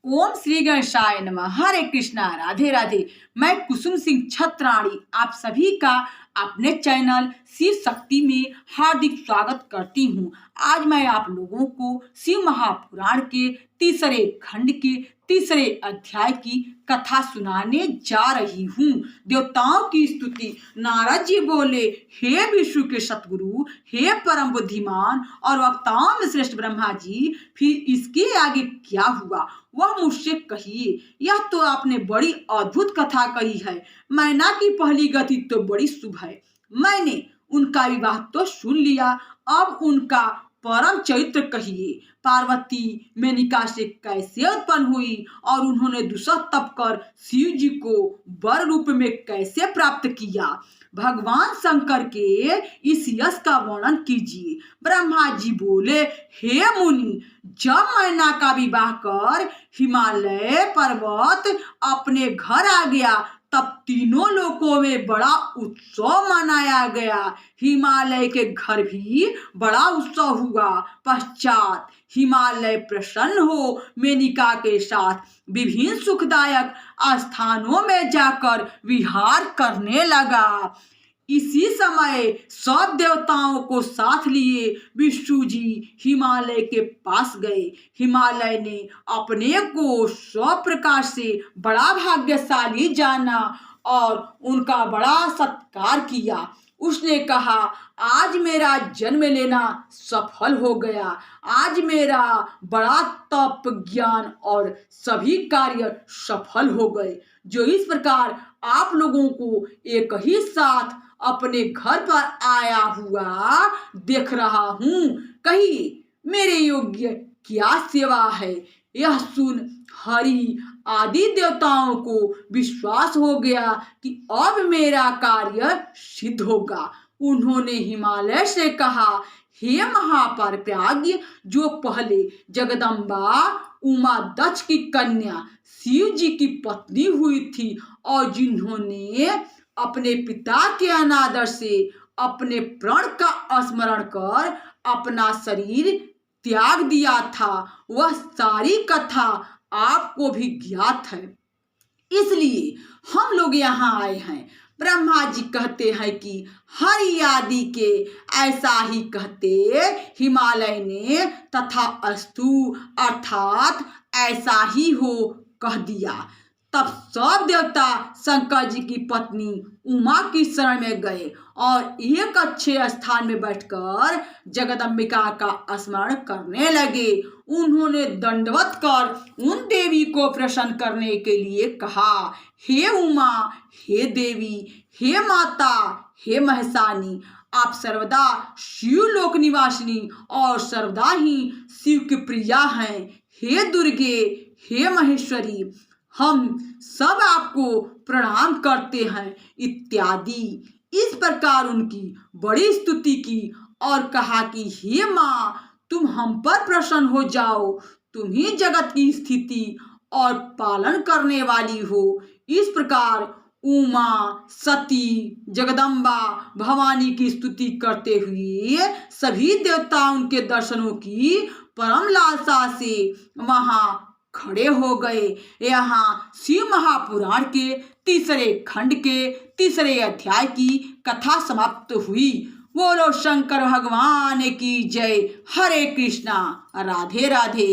ओम श्री गणेशाय नमः। हरे कृष्णा, राधे राधे। मैं कुसुम सिंह छत्राणी आप सभी का अपने चैनल शिव शक्ति में हार्दिक स्वागत करती हूँ। आज मैं आप लोगों को शिव महापुराण के तीसरे खंड के तीसरे अध्याय की कथा सुनाने जा रही हूँ। देवताओं की स्तुति। नारद जी बोले, हे विष्णु के सतगुरु, हे परम बुद्धिमान और वक्ताओं में श्रेष्ठ ब्रह्मा जी, फिर इसके आगे क्या हुआ वह मुझसे कहिए। यह तो आपने बड़ी अद्भुत कथा कही है। मैना की पहली गति तो बड़ी शुभ है। मैंने उनका विवाह तो सुन लिया, अब उनका परम चरित्र कहिए। पार्वती मेनका से कैसे उत्पन्न हुई और उन्होंने दूसरा तप कर शिव जी को वर रूप में कैसे प्राप्त किया। भगवान शंकर के इस यश का वर्णन कीजिए। ब्रह्मा जी बोले, हे मुनि, जब मैना का विवाह कर हिमालय पर्वत अपने घर आ गया तब तीनों लोकों में बड़ा उत्सव मनाया गया। हिमालय के घर भी बड़ा उत्सव हुआ। पश्चात हिमालय प्रसन्न हो मेनका के साथ विभिन्न सुखदायक स्थानों में जाकर विहार करने लगा। इसी समय सब देवताओं को साथ लिए विष्णु जी हिमालय के पास गए। हिमालय ने अपने को सब प्रकार से बड़ा भाग्यशाली जाना और उनका बड़ा सत्कार किया। उसने कहा, आज मेरा जन्म लेना सफल हो गया। आज मेरा बड़ा तप, ज्ञान और सभी कार्य सफल हो गए। जो इस प्रकार आप लोगों को एक ही साथ अपने घर पर आया हुआ देख रहा हूँ, कहिए मेरे योग्य क्या सेवा है। यह सुन हरि आदि देवताओं को विश्वास हो गया कि अब मेरा कार्य सिद्ध होगा। उन्होंने हिमालय से कहा, हे महापरप्राज्ञ, जो पहले जगदम्बा उमा दक्ष की कन्या शिव जी की पत्नी हुई थी और जिन्होंने अपने पिता के अनादर से अपने प्राण का स्मरण कर अपना शरीर त्याग दिया था, वह सारी कथा आपको भी ज्ञात है। इसलिए हम लोग यहाँ आए हैं। ब्रह्मा जी कहते हैं कि हरि आदि के ऐसा ही कहते हिमालय ने तथा अस्तु अर्थात ऐसा ही हो कह दिया। तब सब देवता शंकर जी की पत्नी उमा की शरण में गए और एक अच्छे स्थान में बैठकर जगदम्बिका का स्मरण करने लगे। उन्होंने दंडवत कर उन देवी को प्रसन्न करने के लिए कहा, हे उमा, हे देवी, हे माता, हे महसानी, आप सर्वदा शिव लोक निवासिनी और सर्वदा ही शिव की प्रिया हैं। हे दुर्गे, हे महेश्वरी, हम सब आपको प्रणाम करते हैं इत्यादि। इस प्रकार उनकी बड़ी स्तुति की और कहा कि हे माँ, तुम हम पर प्रसन्न हो जाओ। तुम ही जगत की स्थिति और पालन करने वाली हो। इस प्रकार उमा, सती, जगदम्बा, भवानी की स्तुति करते हुए सभी देवता उनके दर्शनों की परम लालसा से वहाँ खड़े हो गए। यहाँ शिव महापुराण के तीसरे खंड के तीसरे अध्याय की कथा समाप्त हुई। बोलो शंकर भगवान की जय। हरे कृष्णा, राधे राधे।